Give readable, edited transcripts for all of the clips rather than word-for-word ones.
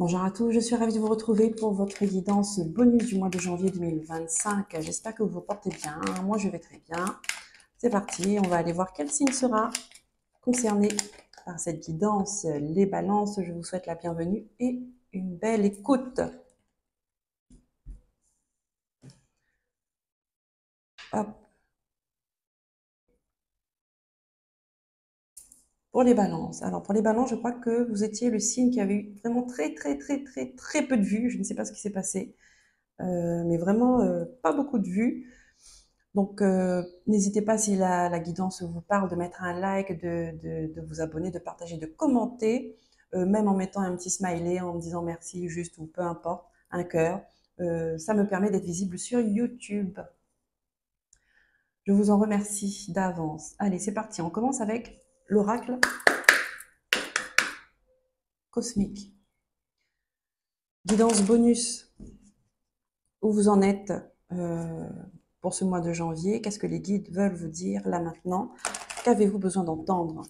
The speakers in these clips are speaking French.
Bonjour à tous, je suis ravie de vous retrouver pour votre guidance bonus du mois de janvier 2025. J'espère que vous vous portez bien. Moi, je vais très bien. C'est parti, on va aller voir quel signe sera concerné par cette guidance. Les balances, je vous souhaite la bienvenue et une belle écoute. Hop. Pour les balances. Alors, pour les balances, je crois que vous étiez le signe qui avait eu vraiment très peu de vues. Je ne sais pas ce qui s'est passé, mais vraiment pas beaucoup de vues. Donc, n'hésitez pas, si la guidance vous parle, de mettre un like, de vous abonner, de partager, de commenter, même en mettant un petit smiley, en me disant merci, juste, ou peu importe, un cœur. Ça me permet d'être visible sur YouTube. Je vous en remercie d'avance. Allez, c'est parti. On commence avec l'oracle cosmique. Guidance bonus. Où vous en êtes pour ce mois de janvier? Qu'est-ce que les guides veulent vous dire là maintenant? Qu'avez-vous besoin d'entendre?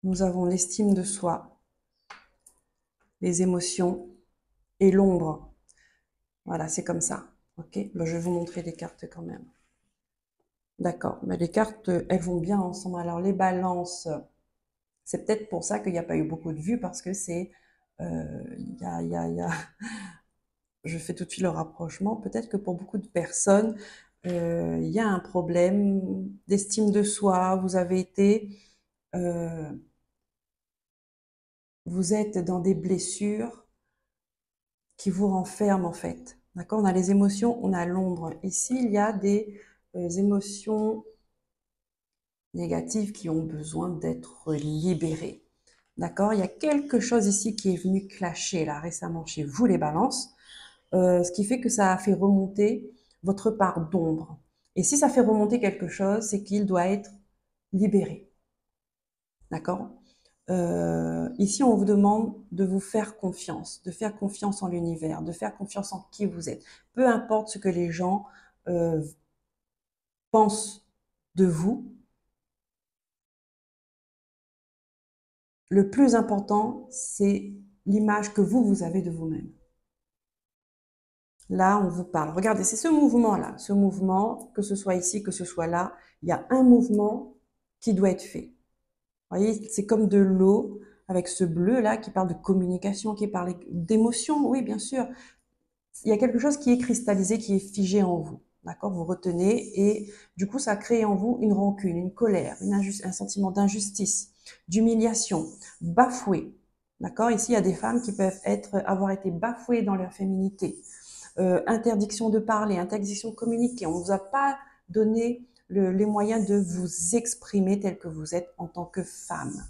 Nous avons l'estime de soi, les émotions et l'ombre. Voilà, c'est comme ça. Ok, ben, je vais vous montrer les cartes quand même. D'accord, mais les cartes, elles vont bien ensemble. Alors les balances, c'est peut-être pour ça qu'il n'y a pas eu beaucoup de vues, parce que c'est... Je fais tout de suite le rapprochement. Peut-être que pour beaucoup de personnes, il y a un problème d'estime de soi. Vous avez été... vous êtes dans des blessures qui vous renferment en fait. D'accord? On a les émotions, on a l'ombre. Ici, il y a des émotions négatives qui ont besoin d'être libérées. D'accord? Il y a quelque chose ici qui est venu clasher là récemment chez vous, les balances, ce qui fait que ça a fait remonter votre part d'ombre. Et si ça fait remonter quelque chose, c'est qu'il doit être libéré. D'accord? Ici, on vous demande de vous faire confiance, de faire confiance en l'univers, de faire confiance en qui vous êtes. Peu importe ce que les gens pensent de vous, le plus important, c'est l'image que vous avez de vous-même. Là, on vous parle. Regardez, c'est ce mouvement-là. Ce mouvement, que ce soit ici, que ce soit là, il y a un mouvement qui doit être fait. Vous voyez, c'est comme de l'eau avec ce bleu-là qui parle de communication, qui parle d'émotion. Oui, bien sûr. Il y a quelque chose qui est cristallisé, qui est figé en vous. D'accord? Vous retenez, et du coup, ça crée en vous une rancune, une colère, un sentiment d'injustice, d'humiliation, bafoué. D'accord? Ici, il y a des femmes qui peuvent avoir été bafouées dans leur féminité. Interdiction de parler, interdiction de communiquer. On ne vous a pas donné les moyens de vous exprimer tel que vous êtes en tant que femme.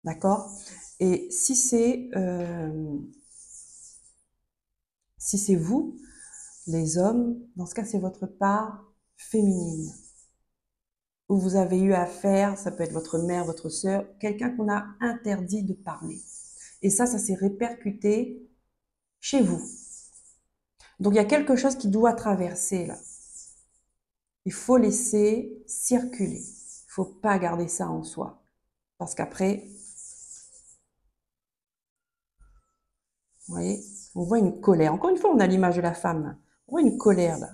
D'accord? Et si c'est vous, les hommes, dans ce cas, c'est votre part féminine, où vous avez eu affaire, ça peut être votre mère, votre sœur, quelqu'un qu'on a interdit de parler. Et ça s'est répercuté chez vous. Donc, il y a quelque chose qui doit traverser là. Il faut laisser circuler. Il ne faut pas garder ça en soi. Parce qu'après, vous voyez, on voit une colère. Encore une fois, on a l'image de la femme. On voit une colère là.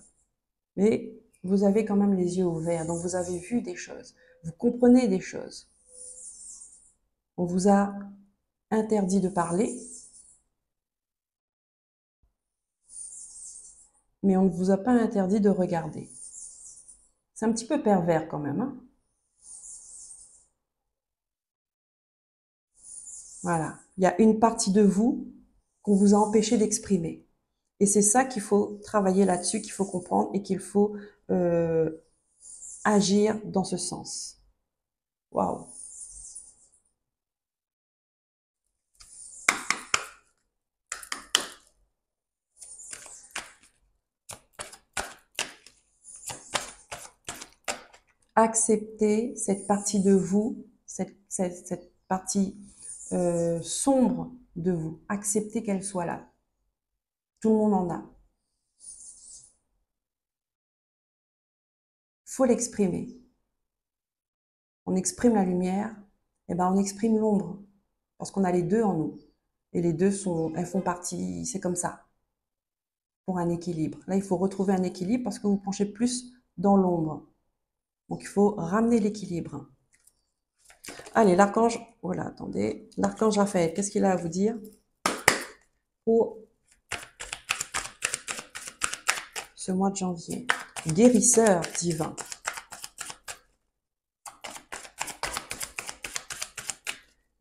Mais vous avez quand même les yeux ouverts. Donc, vous avez vu des choses. Vous comprenez des choses. On vous a interdit de parler, mais on ne vous a pas interdit de regarder. C'est un petit peu pervers quand même, hein? Voilà. Il y a une partie de vous qu'on vous a empêché d'exprimer. Et c'est ça qu'il faut travailler là-dessus, qu'il faut comprendre, et qu'il faut agir dans ce sens. Waouh! Acceptez cette partie de vous, cette partie sombre de vous. Acceptez qu'elle soit là. Tout le monde en a. faut l'exprimer. On exprime la lumière, et ben on exprime l'ombre, parce qu'on a les deux en nous. Et les deux elles font partie, c'est comme ça, pour un équilibre. Là, il faut retrouver un équilibre parce que vous penchez plus dans l'ombre. Donc, il faut ramener l'équilibre. Allez, l'archange, voilà, attendez. L'archange Raphaël, qu'est-ce qu'il a à vous dire pour ce mois de janvier? Guérisseur divin.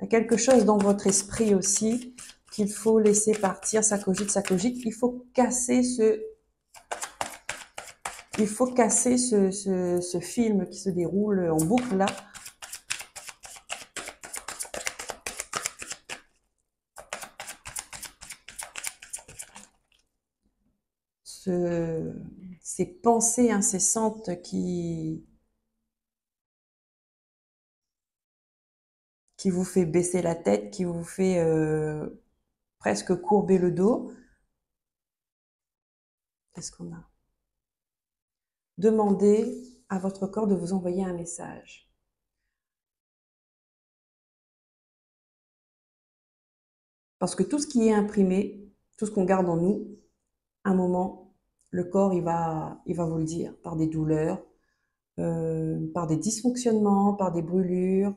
Il y a quelque chose dans votre esprit aussi qu'il faut laisser partir, ça cogite, ça cogite. Il faut casser ce film qui se déroule en boucle là. Ces pensées incessantes qui vous fait baisser la tête, qui vous fait presque courber le dos. Qu'est-ce qu'on a? Demandez à votre corps de vous envoyer un message. Parce que tout ce qui est imprimé, tout ce qu'on garde en nous, à un moment, le corps, il va vous le dire, par des douleurs, par des dysfonctionnements, par des brûlures,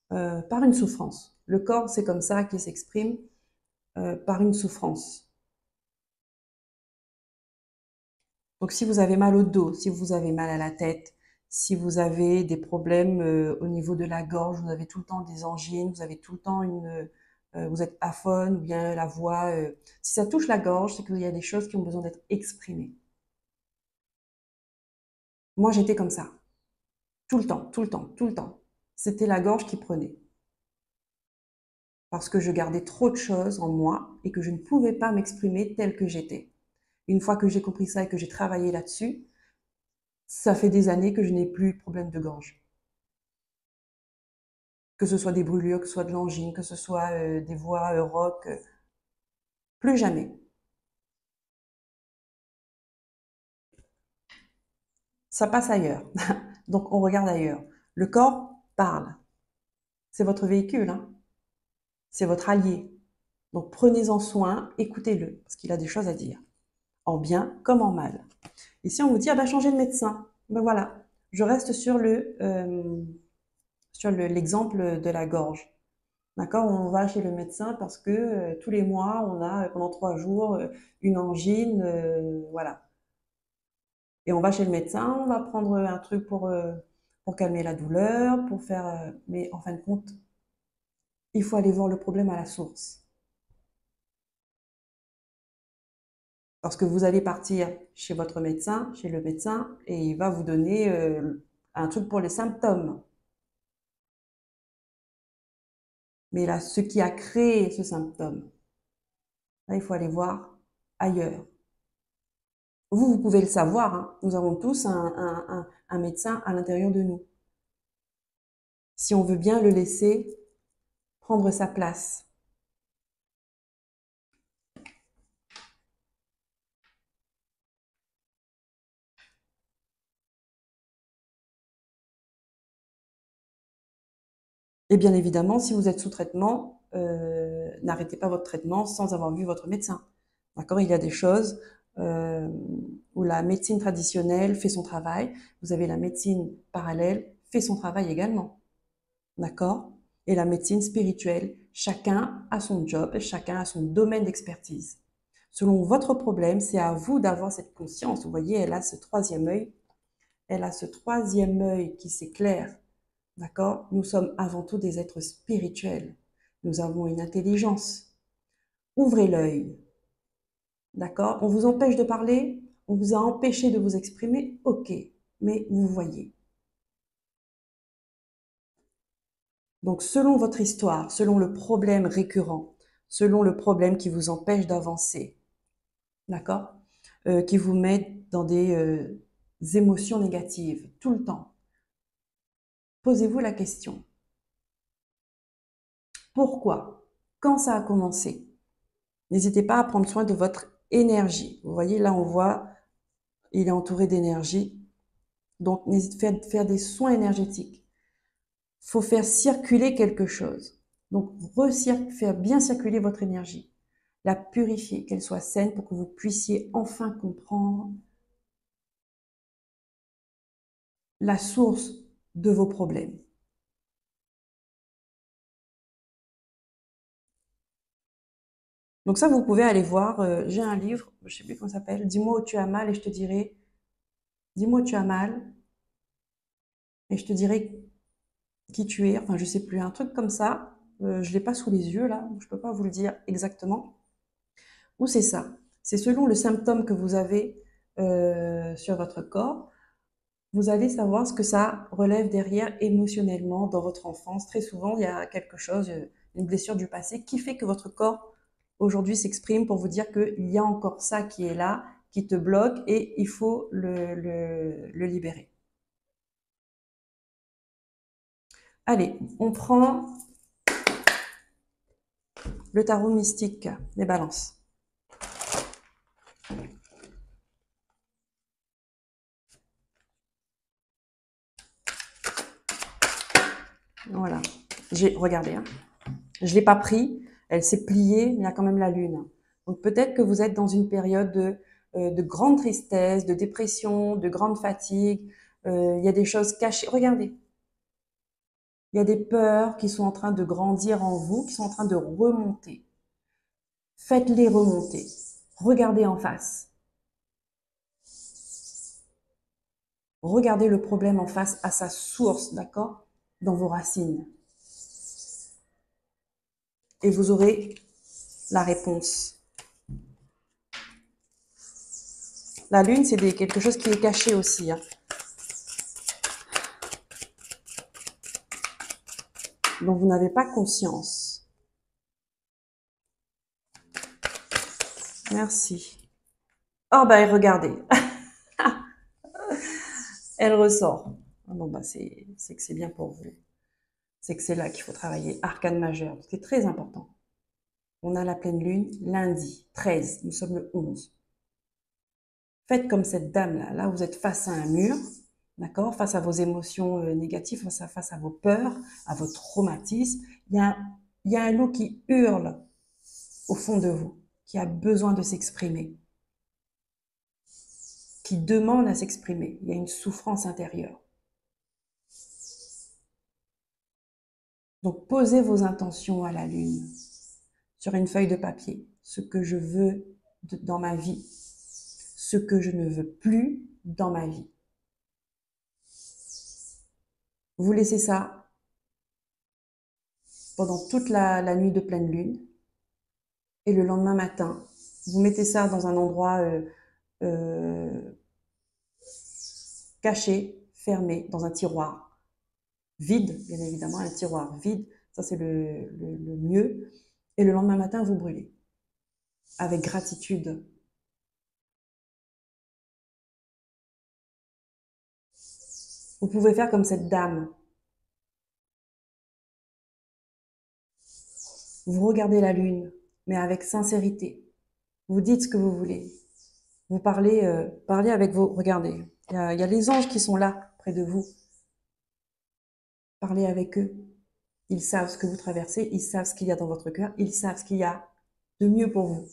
par une souffrance. Le corps, c'est comme ça qu'il s'exprime, par une souffrance. Donc, si vous avez mal au dos, si vous avez mal à la tête, si vous avez des problèmes au niveau de la gorge, vous avez tout le temps des angines, vous avez tout le temps vous êtes aphone ou bien la voix, si ça touche la gorge, c'est qu'il y a des choses qui ont besoin d'être exprimées. Moi, j'étais comme ça. Tout le temps, tout le temps, tout le temps. C'était la gorge qui prenait. Parce que je gardais trop de choses en moi et que je ne pouvais pas m'exprimer telle que j'étais. Une fois que j'ai compris ça et que j'ai travaillé là-dessus, ça fait des années que je n'ai plus de problème de gorge. Que ce soit des brûlures, que ce soit de l'angine, que ce soit des voix rock, plus jamais. Ça passe ailleurs. Donc on regarde ailleurs. Le corps parle. C'est votre véhicule, hein. C'est votre allié. Donc prenez-en soin, écoutez-le, parce qu'il a des choses à dire, en bien comme en mal. Ici, on vous dit, ah ben, changez de médecin. Ben voilà, je reste sur l'exemple de la gorge. D'accord? On va chez le médecin parce que tous les mois, on a pendant 3 jours une angine, voilà. Et on va chez le médecin, on va prendre un truc pour calmer la douleur, pour faire. Mais en fin de compte, il faut aller voir le problème à la source. Parce que vous allez partir chez votre médecin, chez le médecin, et il va vous donner un truc pour les symptômes. Mais là, ce qui a créé ce symptôme, là, il faut aller voir ailleurs. Vous pouvez le savoir, hein. Nous avons tous un médecin à l'intérieur de nous. Si on veut bien le laisser prendre sa place. Et bien évidemment, si vous êtes sous traitement, n'arrêtez pas votre traitement sans avoir vu votre médecin. D'accord? Il y a des choses où la médecine traditionnelle fait son travail. Vous avez la médecine parallèle fait son travail également. D'accord? Et la médecine spirituelle, chacun a son job, chacun a son domaine d'expertise. Selon votre problème, c'est à vous d'avoir cette conscience. Vous voyez, elle a ce troisième œil. Elle a ce troisième œil qui s'éclaire. D'accord? Nous sommes avant tout des êtres spirituels. Nous avons une intelligence. Ouvrez l'œil. D'accord? On vous empêche de parler? On vous a empêché de vous exprimer? Ok. Mais vous voyez. Donc, selon votre histoire, selon le problème récurrent, selon le problème qui vous empêche d'avancer, d'accord? Qui vous met dans des émotions négatives tout le temps, posez-vous la question. Pourquoi? Quand ça a commencé? N'hésitez pas à prendre soin de votre énergie. Vous voyez, là, on voit, il est entouré d'énergie. Donc, n'hésitez pas à faire des soins énergétiques. Il faut faire circuler quelque chose. Donc, faire bien circuler votre énergie. La purifier, qu'elle soit saine pour que vous puissiez enfin comprendre la source de vos problèmes. Donc ça, vous pouvez aller voir. J'ai un livre, je sais plus comment ça s'appelle. Dis-moi où tu as mal et je te dirai. Dis-moi où tu as mal et je te dirai qui tu es. Enfin, je sais plus, un truc comme ça. Je l'ai pas sous les yeux là, donc je peux pas vous le dire exactement. Ou c'est ça. C'est selon le symptôme que vous avez sur votre corps. Vous allez savoir ce que ça relève derrière émotionnellement dans votre enfance. Très souvent, il y a quelque chose, une blessure du passé qui fait que votre corps aujourd'hui s'exprime pour vous dire qu'il y a encore ça qui est là, qui te bloque et il faut le libérer. Allez, on prend le tarot mystique des balances. Voilà. Regardez, hein. Je ne l'ai pas pris, elle s'est pliée, mais il y a quand même la lune. Donc peut-être que vous êtes dans une période de grande tristesse, de dépression, de grande fatigue. Il y a des choses cachées. Regardez, il y a des peurs qui sont en train de grandir en vous, qui sont en train de remonter. Faites-les remonter. Regardez en face. Regardez le problème en face, à sa source, d'accord? Dans vos racines. Et vous aurez la réponse. La lune, c'est quelque chose qui est caché aussi, hein. Dont vous n'avez pas conscience. Merci. Oh, bah, regardez. Elle ressort. Ah bon, bah, c'est que c'est bien pour vous. C'est que c'est là qu'il faut travailler. Arcane majeur, c'est très important. On a la pleine lune lundi 13. Nous sommes le 11. Faites comme cette dame-là. Là, vous êtes face à un mur, d'accord? Face à vos émotions négatives, face à vos peurs, à vos traumatismes. Il y a un loup qui hurle au fond de vous, qui a besoin de s'exprimer, qui demande à s'exprimer. Il y a une souffrance intérieure. Donc, posez vos intentions à la lune sur une feuille de papier. Ce que je veux dans ma vie. Ce que je ne veux plus dans ma vie. Vous laissez ça pendant toute la nuit de pleine lune. Et le lendemain matin, vous mettez ça dans un endroit euh, caché, fermé, dans un tiroir. Vide, bien évidemment, un tiroir vide. Ça, c'est le mieux. Et le lendemain matin, vous brûlez. Avec gratitude. Vous pouvez faire comme cette dame. Vous regardez la lune, mais avec sincérité. Vous dites ce que vous voulez. Vous parlez avec vos... Regardez, il y a les anges qui sont là, près de vous. Parlez avec eux. Ils savent ce que vous traversez, ils savent ce qu'il y a dans votre cœur, ils savent ce qu'il y a de mieux pour vous.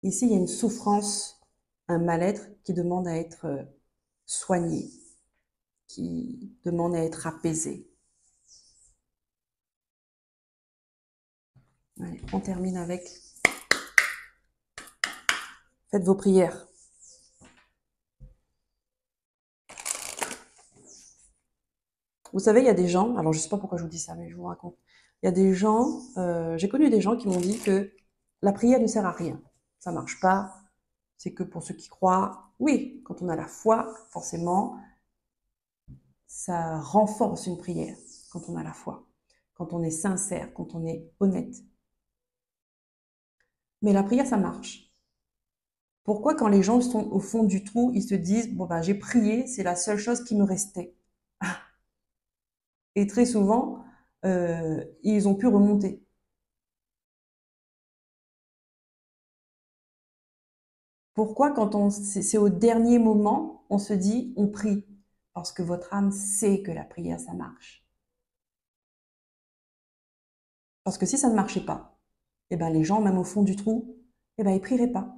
Ici, il y a une souffrance, un mal-être qui demande à être soigné, qui demande à être apaisé. Allez, on termine avec... Faites vos prières. Vous savez, il y a des gens, alors je ne sais pas pourquoi je vous dis ça, mais je vous raconte. Il y a des gens, j'ai connu des gens qui m'ont dit que la prière ne sert à rien. Ça marche pas, c'est que pour ceux qui croient. Oui, quand on a la foi, forcément, ça renforce une prière quand on a la foi, quand on est sincère, quand on est honnête. Mais la prière, ça marche. Pourquoi quand les gens sont au fond du trou, ils se disent, bon ben j'ai prié, c'est la seule chose qui me restait. Et très souvent, ils ont pu remonter. Pourquoi quand c'est au dernier moment, on se dit, on prie? Parce que votre âme sait que la prière, ça marche. Parce que si ça ne marchait pas, eh ben les gens, même au fond du trou, eh ben ils prieraient pas.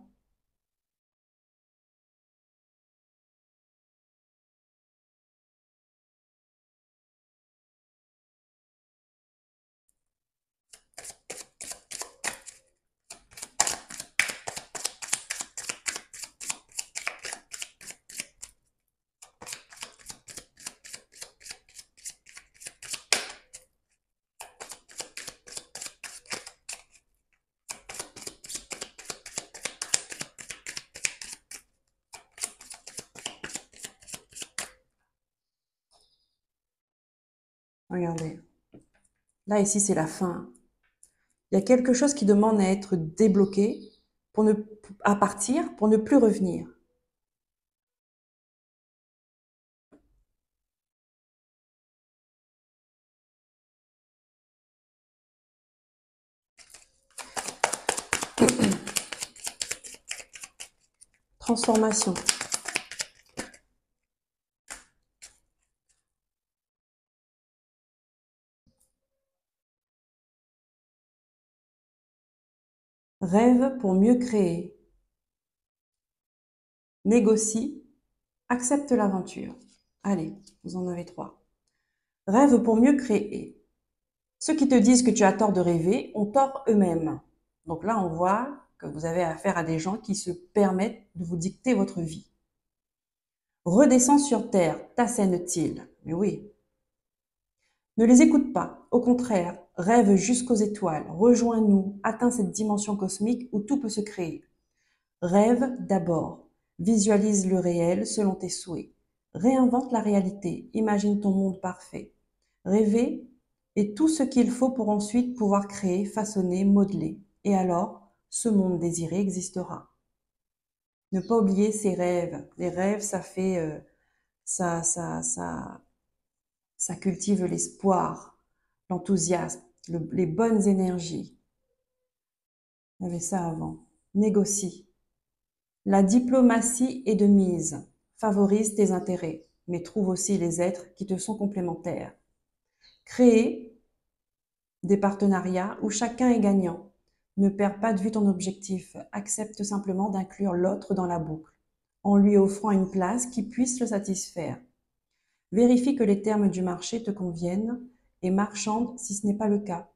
Regardez. Là, ici, c'est la fin. Il y a quelque chose qui demande à être débloqué à partir pour ne plus revenir. Transformation. Rêve pour mieux créer. Négocie. Accepte l'aventure. Allez, vous en avez 3. Rêve pour mieux créer. Ceux qui te disent que tu as tort de rêver ont tort eux-mêmes. Donc là, on voit que vous avez affaire à des gens qui se permettent de vous dicter votre vie. Redescends sur terre, t'assène-t-il. Mais oui. Ne les écoute pas. Au contraire, rêve jusqu'aux étoiles. Rejoins-nous, atteins cette dimension cosmique où tout peut se créer. Rêve d'abord. Visualise le réel selon tes souhaits. Réinvente la réalité. Imagine ton monde parfait. Rêver est tout ce qu'il faut pour ensuite pouvoir créer, façonner, modeler. Et alors, ce monde désiré existera. Ne pas oublier ses rêves. Les rêves, ça fait, ça cultive l'espoir, l'enthousiasme, les bonnes énergies. Il y avait ça avant. Négocie. La diplomatie est de mise. Favorise tes intérêts, mais trouve aussi les êtres qui te sont complémentaires. Créer des partenariats où chacun est gagnant. Ne perds pas de vue ton objectif. Accepte simplement d'inclure l'autre dans la boucle, en lui offrant une place qui puisse le satisfaire. Vérifie que les termes du marché te conviennent et marchande si ce n'est pas le cas,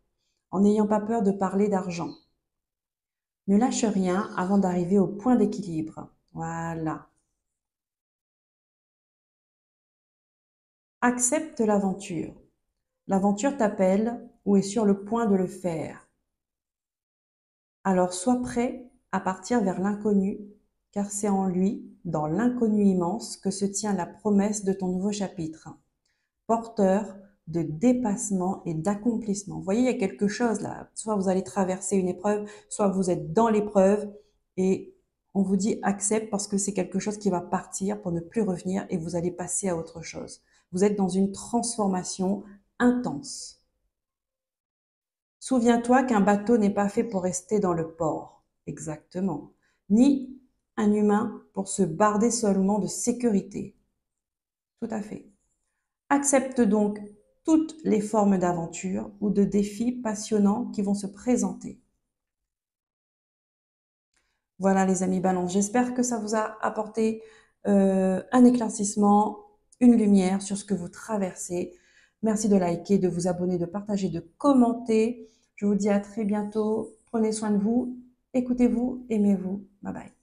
en n'ayant pas peur de parler d'argent. Ne lâche rien avant d'arriver au point d'équilibre. Voilà. Accepte l'aventure. L'aventure t'appelle ou est sur le point de le faire. Alors sois prêt à partir vers l'inconnu, car c'est en lui, dans l'inconnu immense, que se tient la promesse de ton nouveau chapitre. Porteur de dépassement et d'accomplissement. Vous voyez, il y a quelque chose là. Soit vous allez traverser une épreuve, soit vous êtes dans l'épreuve et on vous dit accepte parce que c'est quelque chose qui va partir pour ne plus revenir et vous allez passer à autre chose. Vous êtes dans une transformation intense. Souviens-toi qu'un bateau n'est pas fait pour rester dans le port. Exactement. Ni un humain pour se barder seulement de sécurité. Tout à fait. Accepte donc toutes les formes d'aventure ou de défis passionnants qui vont se présenter. Voilà les amis Balance, j'espère que ça vous a apporté un éclaircissement, une lumière sur ce que vous traversez. Merci de liker, de vous abonner, de partager, de commenter. Je vous dis à très bientôt. Prenez soin de vous, écoutez-vous, aimez-vous. Bye bye.